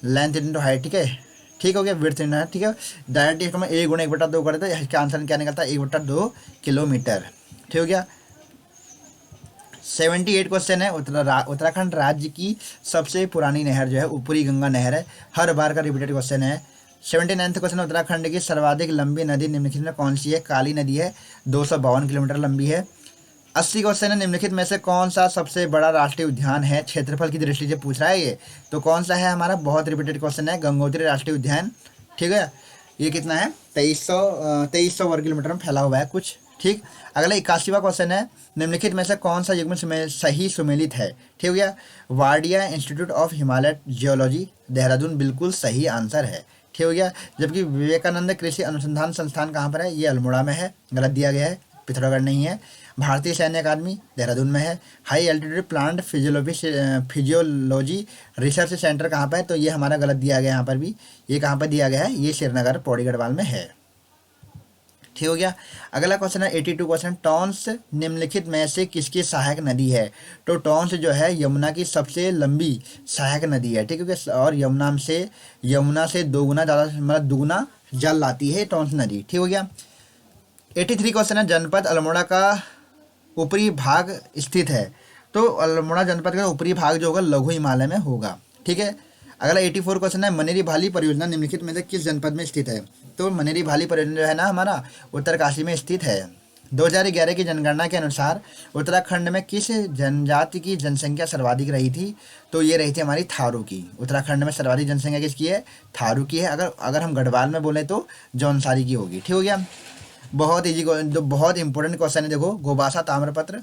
लेंथ इंटू हाइट, ठीक है, ठीक हो गया, विड्थ इंटू हाइट, ठीक है। डायरेक्ट इसको मैं 1 × 1/2 कर देता, इसका आंसर क्या निकलता है, 1/2 किलोमीटर, ठीक हो गया। 78 क्वेश्चन है, उत्तराखंड राज्य की सबसे पुरानी नहर जो है ऊपरी गंगा नहर है, हर बार का रिपीटेड क्वेश्चन है। 79वां क्वेश्चन, उत्तराखंड की सर्वाधिक लंबी नदी निम्नलिखित में कौन सी है? काली नदी है, 252 किलोमीटर लंबी है। 80 क्वेश्चन है, निम्नलिखित में से कौन सा सबसे बड़ा राष्ट्रीय उद्यान है? क्षेत्रफल की दृष्टि से पूछ रहा है ये, तो कौन सा है हमारा, बहुत रिपीटेड क्वेश्चन है, गंगोत्री राष्ट्रीय उद्यान, ठीक है। ये कितना है, 2300 वर्ग किलोमीटर में फैला हुआ है कुछ, ठीक। अगला 81वां क्वेश्चन है, निम्नलिखित में से कौन सा युग्म सही सुमेलित है? ठीक हो गया, Wadia institute of Himalaya geology Dehradun बिल्कुल सही आंसर है, ठीक हो गया। जबकि विवेकानंद कृषि अनुसंधान संस्थान कहाँ पर है? ये अल्मोड़ा में है, गलत दिया गया है, पिथौरागढ़ नहीं है। भारतीय सैन्य अकादमी देहरादून में है। High altitude plant physiology research centre कहाँ पर है? तो ये हमारा गलत दिया गया है, यहाँ पर भी ये कहाँ पर दिया गया है, ये श्रीनगर पौड़ी गढ़वाल में है, ठीक हो गया। अगला क्वेश्चन है 82 क्वेश्चन, टॉन्स निम्नलिखित में से किसकी सहायक नदी है? तो टॉन्स जो है यमुना की सबसे लंबी सहायक नदी है, ठीक है, और यमुना से 2 गुना ज़्यादा, मतलब 2 गुना जल लाती है टॉन्स नदी, ठीक हो गया। 83 क्वेश्चन है, जनपद अल्मोड़ा का ऊपरी भाग स्थित है, तो अल्मोड़ा जनपद का ऊपरी भाग जो होगा लघु हिमालय में होगा, ठीक है। अगला 84 क्वेश्चन है, मनेरी भाली परियोजना निम्नलिखित में से किस जनपद में स्थित है? तो मनेरी भाली परियोजना जो है ना हमारा उत्तरकाशी में स्थित है। 2011 की जनगणना के अनुसार उत्तराखंड में किस जनजाति की जनसंख्या सर्वाधिक रही थी? तो ये रही थी हमारी थारू की। उत्तराखंड में सर्वाधिक जनसंख्या किसकी है? थारू की है। अगर हम गढ़वाल में बोले तो जौनसारी की होगी, ठीक हो गया। बहुत ईजी, बहुत इंपॉर्टेंट क्वेश्चन है, देखो गोबासा ताम्रपत्र,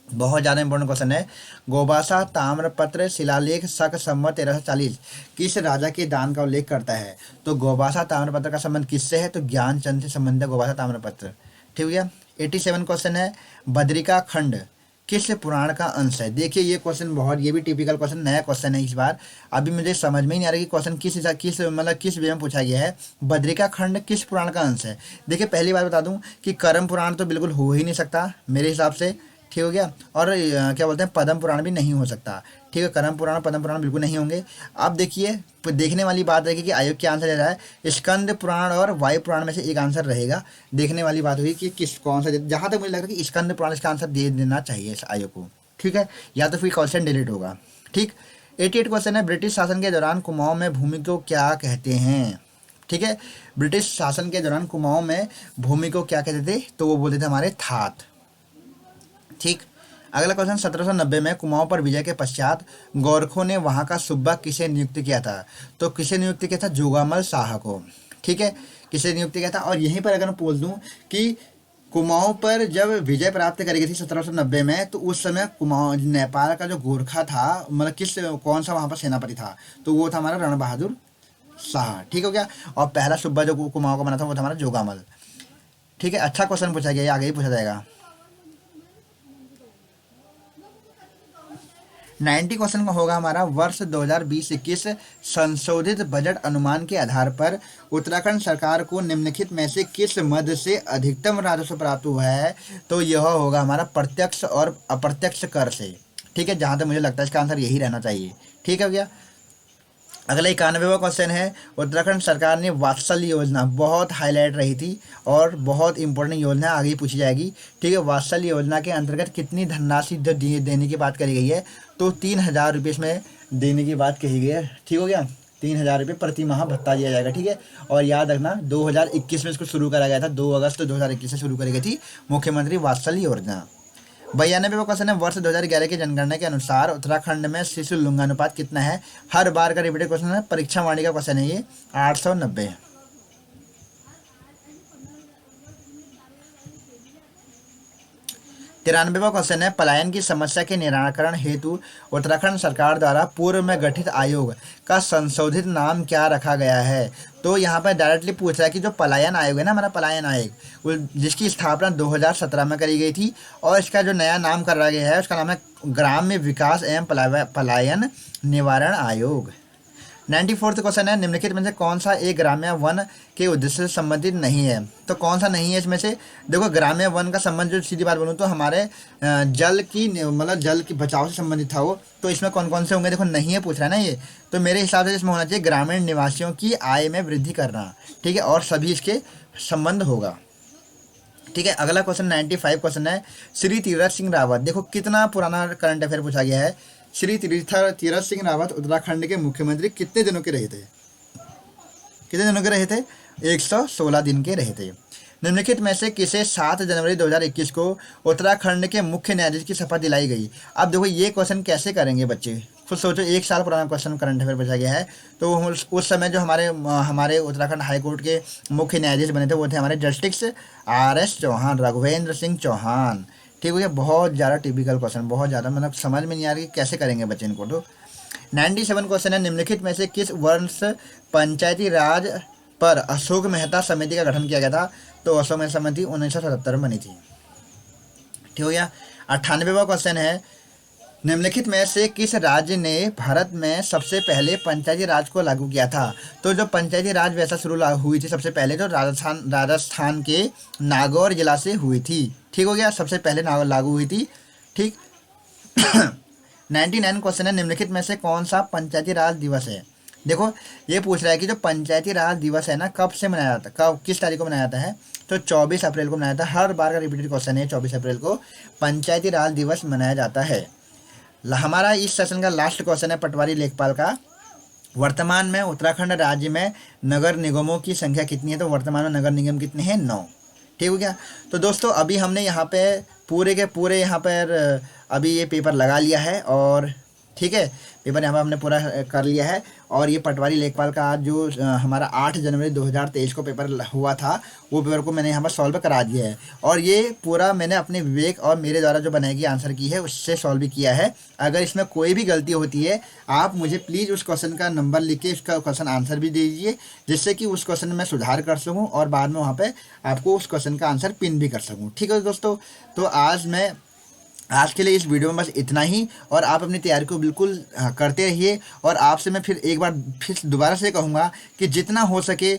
बहुत ज़्यादा इंपॉर्टेंट क्वेश्चन है। गोबासा ताम्रपत्र शिलालेख शक संवत 1340 किस राजा के दान का उल्लेख करता है? तो गोबासा ताम्रपत्र का संबंध किससे है? तो ज्ञानचंद से संबंध है गोबासा ताम्रपत्र, ठीक हो गया। 87 क्वेश्चन है, बद्रिका खंड किस पुराण का अंश है? देखिए ये क्वेश्चन बहुत, ये भी टिपिकल क्वेश्चन, नया क्वेश्चन है इस बार। अभी मुझे समझ में ही नहीं आ रहा कि क्वेश्चन किस वे में पूछा गया है। बद्रिका खंड किस पुराण का अंश है? देखिए पहली बात बता दूं कि कर्म पुराण तो बिल्कुल हो ही नहीं सकता मेरे हिसाब से, ठीक हो गया। और क्या बोलते हैं, पद्म पुराण भी नहीं हो सकता, ठीक। ठीक है, कर्म पुराण पद्म पुराण बिल्कुल नहीं होंगे। अब देखिए, देखने वाली बात रहेगी कि आयोग क्या आंसर दे रहा है। स्कंद पुराण और वायु पुराण में से एक आंसर रहेगा। देखने वाली बात होगी कि किस कौन सा, जहाँ तक मुझे लग रहा है कि स्कंद पुराण इसका आंसर दे देना चाहिए इस आयोग को, ठीक है, या तो फिर क्वेश्चन डिलीट होगा। ठीक, 88 क्वेश्चन है, ब्रिटिश शासन के दौरान कुमाऊं में भूमि को क्या कहते हैं। ठीक है, ब्रिटिश शासन के दौरान कुमाऊं में भूमि को क्या कहते थे, तो वो बोलते थे हमारे थात। ठीक, अगला क्वेश्चन, 1790 में कुमाऊं पर विजय के पश्चात गोरखों ने वहां का सूबा किसे नियुक्त किया था, तो किसे नियुक्त किया था, जोगामल शाह को। ठीक है, किसे नियुक्त किया था। और यहीं पर अगर मैं बोल दूं कि कुमाऊं पर जब विजय प्राप्त करी गई थी 1790 में, तो उस समय कुमाऊं नेपाल का जो गोरखा था, मतलब कौन सा वहां पर सेनापति था, तो वो था हमारा रण बहादुर शाह। ठीक हो गया। और पहला सूबा जो कुमाऊं का बना था वो था हमारा जोगामल। ठीक है, अच्छा क्वेश्चन पूछा गया, आगे ही पूछा जाएगा। 90 क्वेश्चन का होगा हमारा, वर्ष 2020-21 संशोधित बजट अनुमान के आधार पर उत्तराखंड सरकार को निम्नलिखित में से किस मद से अधिकतम राजस्व प्राप्त हुआ है, तो यह होगा हमारा प्रत्यक्ष और अप्रत्यक्ष कर से। ठीक है, जहां तक मुझे लगता है इसका आंसर यही रहना चाहिए। ठीक है भैया। अगला 91वां क्वेश्चन है, उत्तराखंड सरकार ने वात्सल्य योजना, बहुत हाईलाइट रही थी और बहुत इंपॉर्टेंट योजना आगे पूछी जाएगी। ठीक है, वात्सल्य योजना के अंतर्गत कितनी धनराशि देने की बात करी गई है, तो 3000 रुपये इसमें देने की बात कही गई है। ठीक हो गया, 3000 रुपये प्रति माह भत्ता दिया जाएगा। ठीक है, और याद रखना 2021 में इसको शुरू करा गया था, 2 अगस्त 2021 से शुरू करी गई थी मुख्यमंत्री वात्सल्य योजना। 92वां क्वेश्चन है, वर्ष 2011 की जनगणना के अनुसार उत्तराखंड में शिशु लिंगानुपात कितना है। हर बार का रिपीटेड क्वेश्चन है, परीक्षा वाणी का क्वेश्चन है ये, 890। 93वां क्वेश्चन है, पलायन की समस्या के निराकरण हेतु उत्तराखंड सरकार द्वारा पूर्व में गठित आयोग का संशोधित नाम क्या रखा गया है। तो यहाँ पर डायरेक्टली पूछ रहा है कि जो पलायन आयोग है ना, हमारा पलायन आयोग, जिसकी स्थापना 2017 में करी गई थी, और इसका जो नया नाम करा गया है उसका नाम है ग्राम्य विकास एवं पलायन निवारण आयोग। 94वां क्वेश्चन है, निम्नलिखित में से कौन सा एक ग्राम्य वन के उद्देश्य से संबंधित नहीं है, तो कौन सा नहीं है इसमें से। देखो, ग्राम्य वन का संबंध जो सीधी बात बोलूँ तो हमारे जल की, मतलब जल की बचाव से संबंधित था वो, तो इसमें कौन कौन से होंगे, देखो नहीं है पूछ रहा है ना ये, तो मेरे हिसाब से इसमें होना चाहिए ग्रामीण निवासियों की आय में वृद्धि करना। ठीक है, और सभी इसके संबंध होगा। ठीक है, अगला क्वेश्चन 95 क्वेश्चन है, श्री तीरथ सिंह रावत, देखो कितना पुराना करंट अफेयर पूछा गया है। श्री तीरथ सिंह रावत उत्तराखंड के मुख्यमंत्री कितने दिनों के रहे थे, कितने दिनों के रहे थे, 116 दिन के रहे थे। निम्नलिखित में से किसे 7 जनवरी 2021 को उत्तराखंड के मुख्य न्यायाधीश की शपथ दिलाई गई। अब देखो ये क्वेश्चन कैसे करेंगे बच्चे, खुद सोचो, 1 साल पुराना क्वेश्चन करंट अफेयर पूछा गया है। तो उस समय जो हमारे उत्तराखंड हाईकोर्ट के मुख्य न्यायाधीश बने थे वो थे हमारे जस्टिस RS चौहान, रघुवेंद्र सिंह चौहान। ठीक हो गया, बहुत ज़्यादा टिपिकल क्वेश्चन, बहुत ज़्यादा, मतलब समझ में नहीं आ रही कैसे करेंगे बच्चे इनको। तो 97 क्वेश्चन है, निम्नलिखित में से किस वर्ष पंचायती राज पर अशोक मेहता समिति का गठन किया गया था, तो अशोक मेहता समिति 1977 में बनी थी। ठीक हो गया। 98वां क्वेश्चन है, निम्नलिखित में से किस राज्य ने भारत में सबसे पहले पंचायती राज को लागू किया था। तो जो पंचायती राज व्यवस्था शुरू हुई थी सबसे पहले, जो राजस्थान के नागौर जिला से हुई थी। ठीक हो गया, सबसे पहले लागू हुई थी। ठीक। 99 क्वेश्चन है, निम्नलिखित में से कौन सा पंचायती राज दिवस है। देखो ये पूछ रहा है कि जो पंचायती राज दिवस है ना, कब से मनाया जाता है, कब किस तारीख को मनाया जाता है, तो 24 अप्रैल को मनाया जाता है। हर बार का रिपीटेड क्वेश्चन है, 24 अप्रैल को पंचायती राज दिवस मनाया जाता है। हमारा इस सेशन का लास्ट क्वेश्चन है पटवारी लेखपाल का, वर्तमान में उत्तराखंड राज्य में नगर निगमों की संख्या कितनी है, तो वर्तमान में नगर निगम कितने हैं, 9। ठीक हो गया। तो दोस्तों अभी हमने यहाँ पे पूरे के पूरे यहाँ पर अभी ये पेपर लगा लिया है, और ठीक है, पेपर यहाँ पर हमने पूरा कर लिया है। और ये पटवारी लेखपाल का आज जो हमारा 8 जनवरी 2023 को पेपर हुआ था, वो पेपर को मैंने यहाँ पर सॉल्व करा दिया है। और ये पूरा मैंने अपने विवेक और मेरे द्वारा जो बनाई गई आंसर की है उससे सॉल्व भी किया है। अगर इसमें कोई भी गलती होती है, आप मुझे प्लीज़ उस क्वेश्चन का नंबर लिख के उसका क्वेश्चन आंसर भी दे दीजिए, जिससे कि उस क्वेश्चन में मैं सुधार कर सकूँ और बाद में वहाँ पर आपको उस क्वेश्चन का आंसर पिन भी कर सकूँ। ठीक है दोस्तों, तो आज के लिए इस वीडियो में बस इतना ही, और आप अपनी तैयारी को बिल्कुल करते रहिए। और आपसे मैं फिर एक बार फिर दोबारा से कहूँगा कि जितना हो सके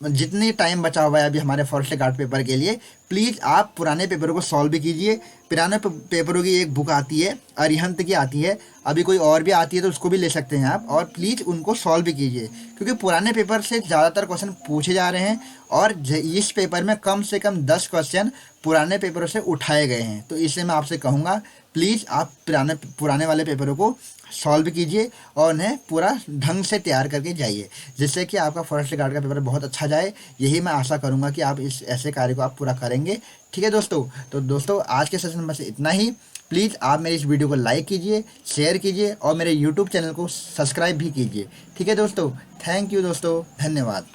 जितनी टाइम बचा हुआ है अभी हमारे फॉरेस्ट गार्ड पेपर के लिए, प्लीज़ आप पुराने पेपरों को सॉल्व भी कीजिए। पुराने पेपरों की एक बुक आती है, अरिहंत की आती है, अभी कोई और भी आती है तो उसको भी ले सकते हैं आप, और प्लीज़ उनको सॉल्व भी कीजिए, क्योंकि पुराने पेपर से ज़्यादातर क्वेश्चन पूछे जा रहे हैं और इस पेपर में कम से कम 10 क्वेश्चन पुराने पेपरों से उठाए गए हैं। तो इसलिए मैं आपसे कहूँगा, प्लीज़ आप पुराने वाले पेपरों को सॉल्व कीजिए और उन्हें पूरा ढंग से तैयार करके जाइए, जिससे कि आपका फॉरेस्ट गार्ड का पेपर बहुत अच्छा जाए। यही मैं आशा करूंगा कि आप इस ऐसे कार्य को आप पूरा करेंगे। ठीक है दोस्तों, तो दोस्तों आज के सेशन में से इतना ही। प्लीज़ आप मेरी इस वीडियो को लाइक कीजिए, शेयर कीजिए और मेरे यूट्यूब चैनल को सब्सक्राइब भी कीजिए। ठीक है दोस्तों, थैंक यू दोस्तों, धन्यवाद।